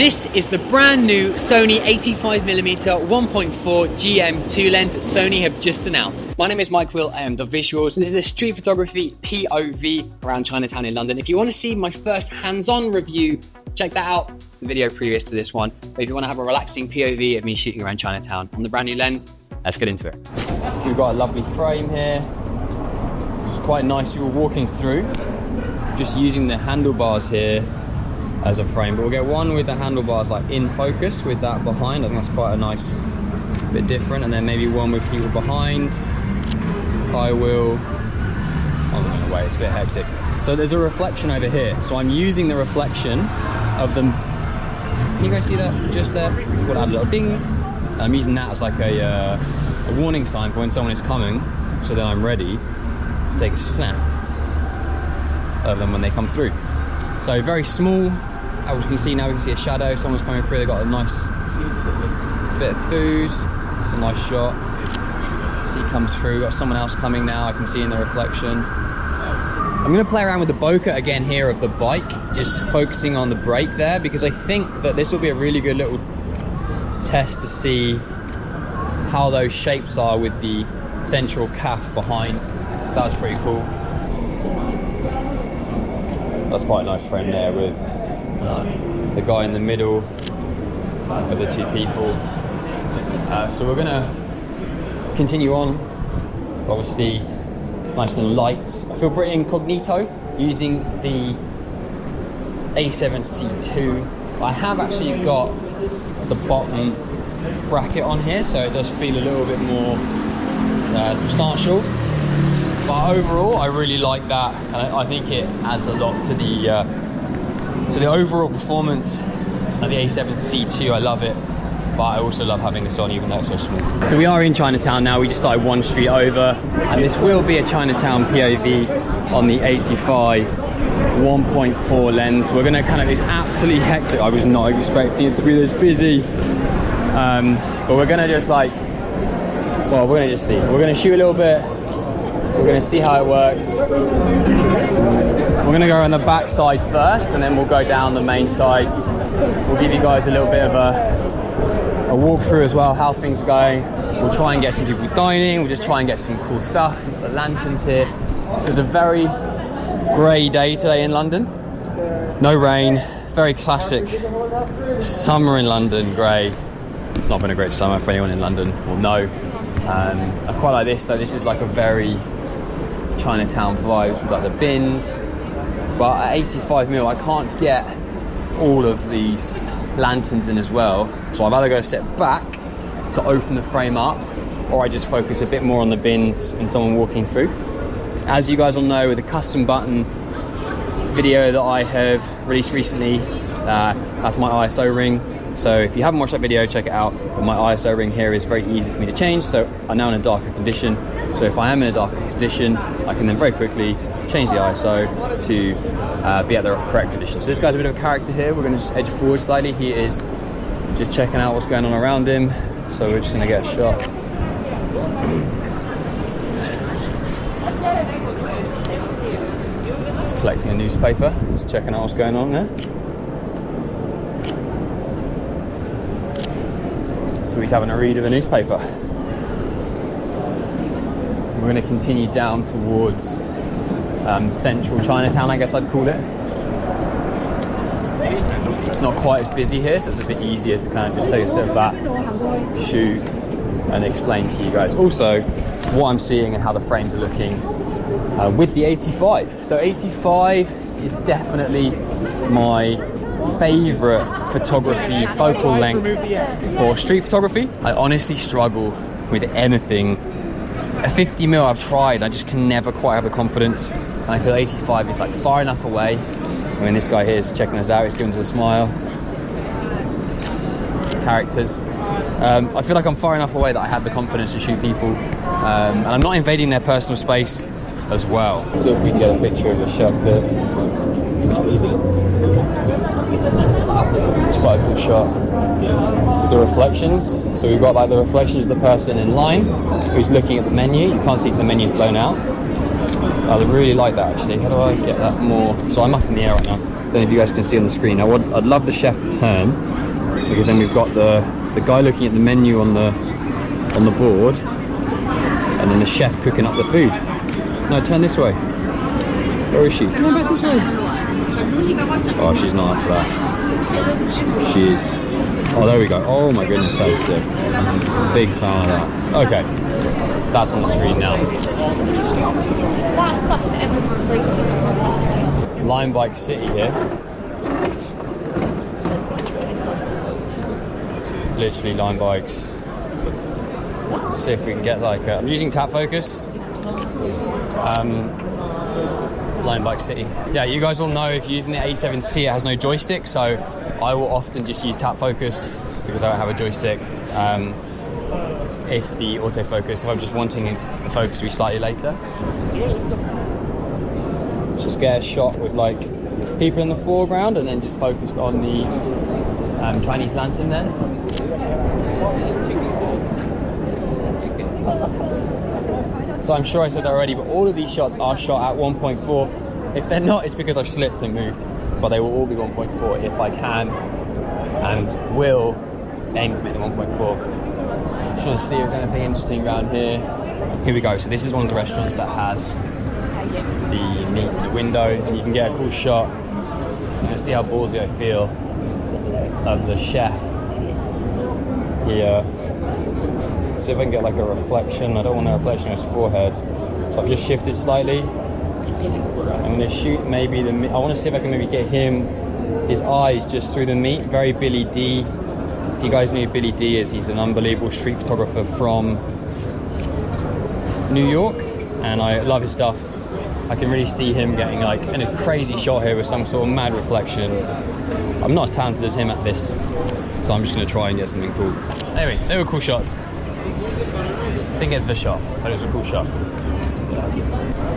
This is the brand new Sony 85mm 1.4 GM2 lens that Sony have just announced. My name is Mike Will, I am m.visuals, and this is a street photography POV around Chinatown in London. If you want to see my first hands-on review, check that out. It's the video previous to this one. But if you want to have a relaxing POV of me shooting around Chinatown on the brand new lens, let's get into it. We've got a lovely frame here, which is quite nice. We were walking through, just using the handlebars here as a frame, but we'll get one with the handlebars like in focus with that behind. I think that's quite a nice bit different, and then maybe one with people behind. I will, oh no, wait, it's a bit hectic. So there's a reflection over here, so I'm using the reflection of them. Can you guys see that just there? Got a little ding. And I'm using that as like a warning sign for when someone is coming, so then I'm ready to take a snap of them when they come through. So very small. As you can see now, we can see a shadow. Someone's coming through. They've got a nice bit of food. It's a nice shot. See, comes through. Got someone else coming now. I can see in the reflection. I'm going to play around with the bokeh again here of the bike, just focusing on the brake there, because I think that this will be a really good little test to see how those shapes are with the central calf behind. So that's pretty cool. That's quite a nice frame there with the guy in the middle of the two people. So we're gonna continue on, obviously nice and light. I feel pretty incognito using the A7C2. I have actually got the bottom bracket on here, so it does feel a little bit more substantial. But overall, I really like that, and I think it adds a lot to the overall performance of the A7C2. I love it, but I also love having this on, even though it's so small. So we are in Chinatown now. We just started one street over, and this will be a Chinatown POV on the 85 1.4 lens. We're gonna it's absolutely hectic. I was not expecting it to be this busy, but we're gonna just we're gonna just see. We're gonna shoot a little bit. We're going to see how it works. We're going to go on the back side first, and then we'll go down the main side. We'll give you guys a little bit of a walkthrough as well, how things are going. We'll try and get some people dining. We'll just try and get some cool stuff. We've got the lanterns here. It's a very grey day today in London. No rain. Very classic summer in London grey. It's not been a great summer for anyone in London will know. I quite like this though. This is like a very Chinatown vibes with like the bins, but at 85mm I can't get all of these lanterns in as well, so I've either got to step back to open the frame up, or I just focus a bit more on the bins and someone walking through. As you guys all know, with the custom button video that I have released recently, that's my ISO ring. So if you haven't watched that video, check it out. But my ISO ring here is very easy for me to change, so I'm now in a darker condition. So if I am in a darker condition, I can then very quickly change the ISO to be at the correct condition. So this guy's a bit of a character here. We're going to just edge forward slightly. He is just checking out what's going on around him. So we're just going to get a shot. Just collecting a newspaper, just checking out what's going on there. So he's having a read of a newspaper. We're going to continue down towards central Chinatown, I guess I'd call it. It's not quite as busy here, so it's a bit easier to kind of just take a step back, shoot, and explain to you guys. Also, what I'm seeing and how the frames are looking with the 85. So 85 is definitely my favorite photography focal length for street photography. I honestly struggle with anything. A 50mm I've tried, I just can never quite have the confidence, and I feel 85 is like far enough away. I mean, this guy here is checking us out, he's giving us a smile. Characters. I feel like I'm far enough away that I have the confidence to shoot people, and I'm not invading their personal space as well. So if we can get a picture of the shot there. It's quite a cool shot. The reflections, so we've got like the reflections of the person in line who's looking at the menu. You can't see because the menu's blown out. I really like that actually. How do I get that more? So I'm up in the air right now. don't know if you guys can see on the screen. Now, I'd love the chef to turn, because then we've got the guy looking at the menu on the board, and then the chef cooking up the food. No, turn this way. Where is she? Come back this way. Oh, she's not up for that. She is. Oh, there we go. Oh my goodness, that was sick. Big fan of that. Okay, that's on the screen now. Lime Bike City here. Literally Lime Bikes. Let's see if we can get like I'm using tap focus. Lime Bike City. Yeah, you guys all know if you're using the A7C, it has no joystick, so I will often just use tap focus because I don't have a joystick. If the autofocus, if I'm just wanting the focus to be slightly later. Just get a shot with like people in the foreground and then just focused on the Chinese lantern there. So I'm sure I said that already, but all of these shots are shot at 1.4. If they're not, it's because I've slipped and moved, but they will all be 1.4 if I can and will aim to make them 1.4. Just want to see if there's anything interesting around here. Here we go. So this is one of the restaurants that has the meat in the window, and you can get a cool shot. You can see how ballsy I feel of the chef here. See if I can get like a reflection. I don't want a reflection on his forehead, so I've just shifted slightly. I'm going to shoot maybe the meat. I want to see if I can maybe get his eyes just through the meat. Very Billy D. If you guys know who Billy D is, he's an unbelievable street photographer from New York, and I love his stuff. I can really see him getting like in a crazy shot here with some sort of mad reflection. I'm not as talented as him at this, so I'm just going to try and get something cool. Anyways, they were cool shots. Didn't get the shot, but it was a cool shot.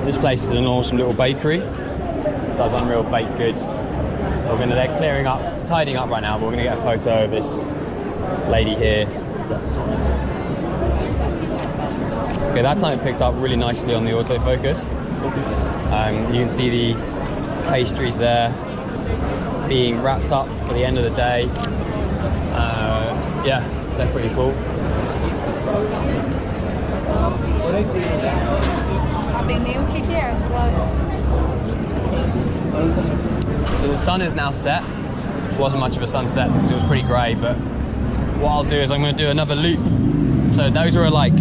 This place is an awesome little bakery. Does unreal baked goods. They're clearing up, tidying up right now, but we're gonna get a photo of this lady here. Okay, that time it picked up really nicely on the autofocus. You can see the pastries there being wrapped up for the end of the day. Yeah, so they're pretty cool. So the sun is now set. It wasn't much of a sunset because it was pretty grey, but what I'll do is I'm going to do another loop. So those were like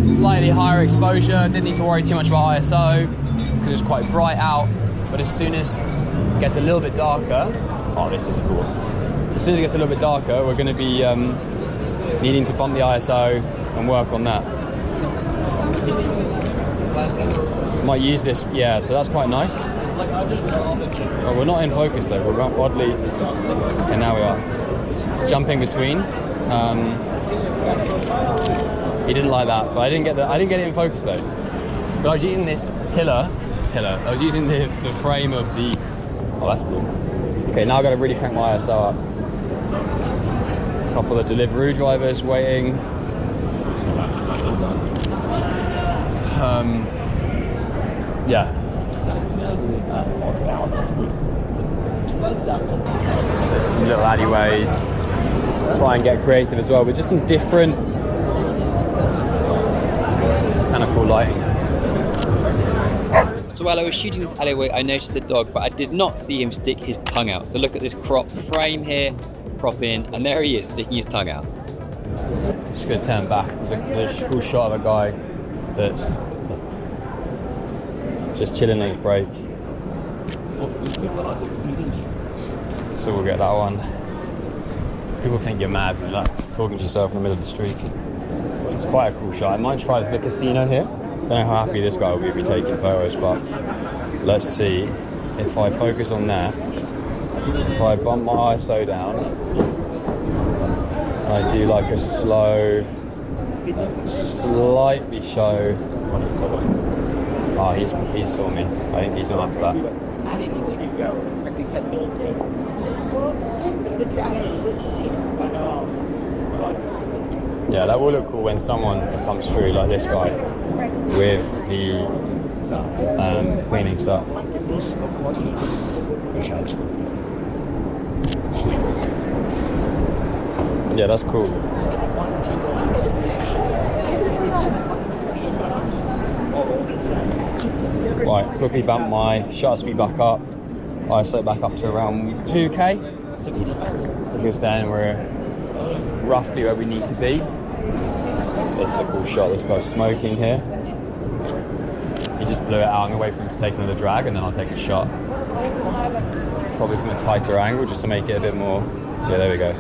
slightly higher exposure, didn't need to worry too much about ISO because it was quite bright out, but as soon as it gets a little bit darker, oh this is cool. As soon as it gets a little bit darker, we're going to be needing to bump the ISO and work on that. Might use this, yeah, so that's quite nice. Oh, we're not in focus though, we're oddly, and now we are. It's jumping between. He didn't like that, but I didn't get it in focus though. But I was using this pillar. I was using the frame of the, oh that's cool. Okay, now I've got to really crank my ISO up. A couple of Deliveroo drivers waiting. Yeah. There's some little alleyways. Try and get creative as well, but just some different. It's kind of cool lighting. So while I was shooting this alleyway, I noticed the dog, but I did not see him stick his tongue out. So look at this crop frame here, crop in, and there he is sticking his tongue out. Just gonna turn back. It's a cool shot of a guy that's just chilling on his break. So we'll get that one. People think you're mad when you're like talking to yourself in the middle of the street. But it's quite a cool shot. I might try this at a casino here. Don't know how happy this guy will be taking photos, but let's see if I focus on that. If I bump my ISO down, I do like a slow, slightly show. Oh, he saw me. I think he's not up for that. Yeah, that will look cool when someone comes through like this guy with the cleaning stuff. Yeah, that's cool. Right, quickly bump my shutter speed back up. ISO back up to around 2K. Because then we're roughly where we need to be. This is a cool shot. This guy's smoking here. He just blew it out. I'm gonna wait for him to take another drag and then I'll take a shot. Probably from a tighter angle just to make it a bit more. Yeah, there we go.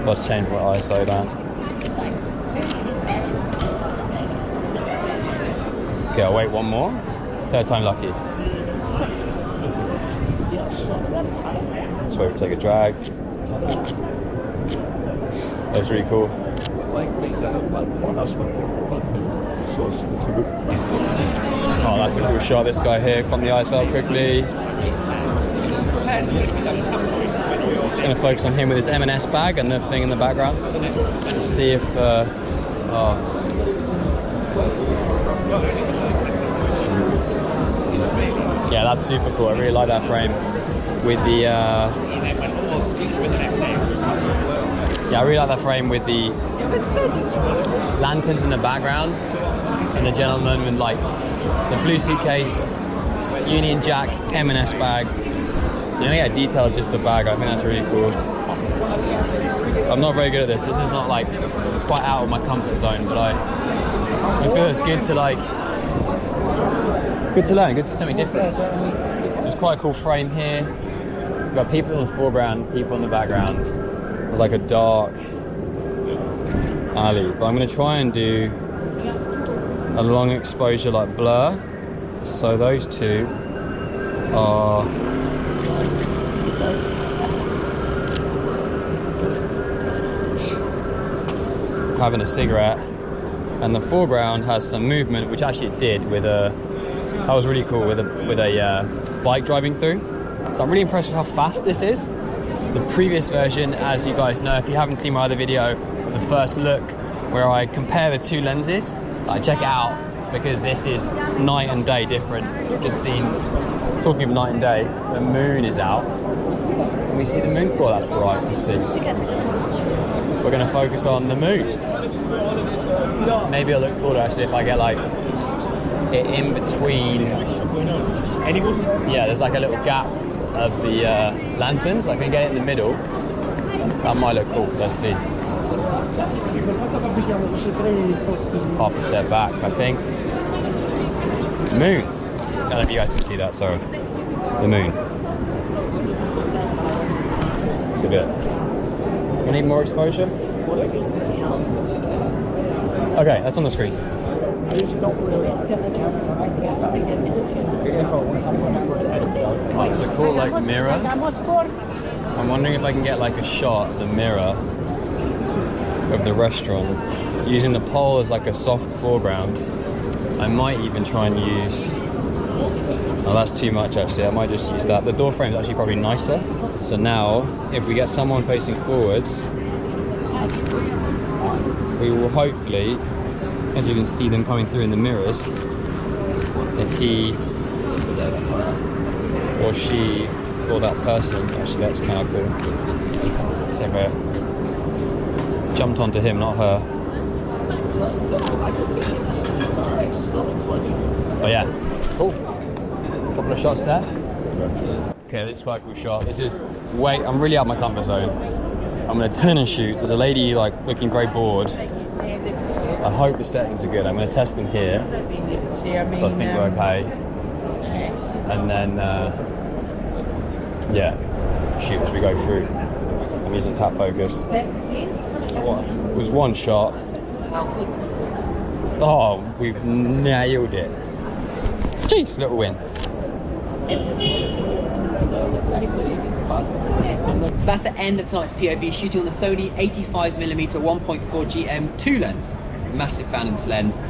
Let's change my ISO down. Okay, I'll wait one more. Third time lucky. Let's wait for take a drag. That's really cool. Oh, that's a cool shot. This guy here, pump the ISO up quickly. Just gonna focus on him with his M&S bag and the thing in the background. Let's see if. Yeah, that's super cool. I really like that frame with the. Yeah, I really like that frame with the lanterns in the background and the gentleman with like the blue suitcase, Union Jack, M&S bag. You know, yeah, detailed just the bag. I think that's really cool. I'm not very good at this. This is not like, it's quite out of my comfort zone, but I feel it's good to like, good to learn, good to something different. So it's quite a cool frame here. We've got people in the foreground, people in the background. There's like a dark alley, but I'm gonna try and do a long exposure like blur. So those two are having a cigarette, and the foreground has some movement, which actually it did with a. That was really cool with a bike driving through. So I'm really impressed with how fast this is. The previous version, as you guys know, if you haven't seen my other video, the first look, where I compare the two lenses, check it out because this is night and day different. Just seen, talking of night and day, the moon is out. Can we see the moon? Well, that's bright. Let's see. We're going to focus on the moon. Maybe it'll look cooler actually if I get like it in between. Yeah, there's like a little gap of the lanterns. I can get it in the middle. That might look cool. Let's see. Half a step back, I think. Moon. I don't know if you guys can see that. Sorry. The moon. It's a bit. We need more exposure. Okay, that's on the screen. Oh, there's a cool like mirror. I'm wondering if I can get like a shot of the mirror of the restaurant using the pole as like a soft foreground. I might even try and use. Oh, that's too much actually. I might just use that. The door frame is actually probably nicer. So now, if we get someone facing forwards, we will hopefully, as you can see them coming through in the mirrors, if he or she or that person, actually that's kind of cool. So if I jumped onto him, not her. But yeah, cool. Couple of shots there. Okay, this is quite a cool shot. This is, I'm really out of my comfort zone. I'm gonna turn and shoot. There's a lady like looking very bored. I hope the settings are good. I'm gonna test them here. So I think we're okay. And then, yeah, shoot as we go through. I'm using tap focus. It was one shot. Oh, we've nailed it. Jeez, little win. So that's the end of tonight's POV, shooting on the Sony 85mm 1.4 GM 2 lens. Massive fan of this lens.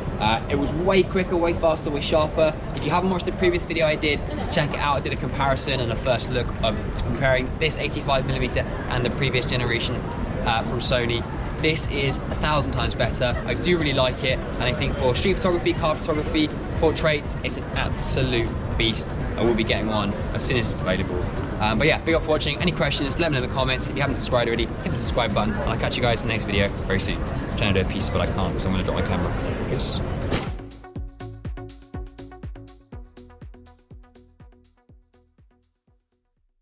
It was way quicker, way faster, way sharper. If you haven't watched the previous video I did, check it out. I did a comparison and a first look of comparing this 85mm and the previous generation from Sony. This is 1,000 times better. I do really like it, and I think for street photography, car photography, portraits, it's an absolute beast. I will be getting one as soon as it's available. But yeah, big up for watching. Any questions, let me know in the comments. If you haven't subscribed already, hit the subscribe button, and I'll catch you guys in the next video very soon. I'm trying to do a piece, but I can't because I'm going to drop my camera.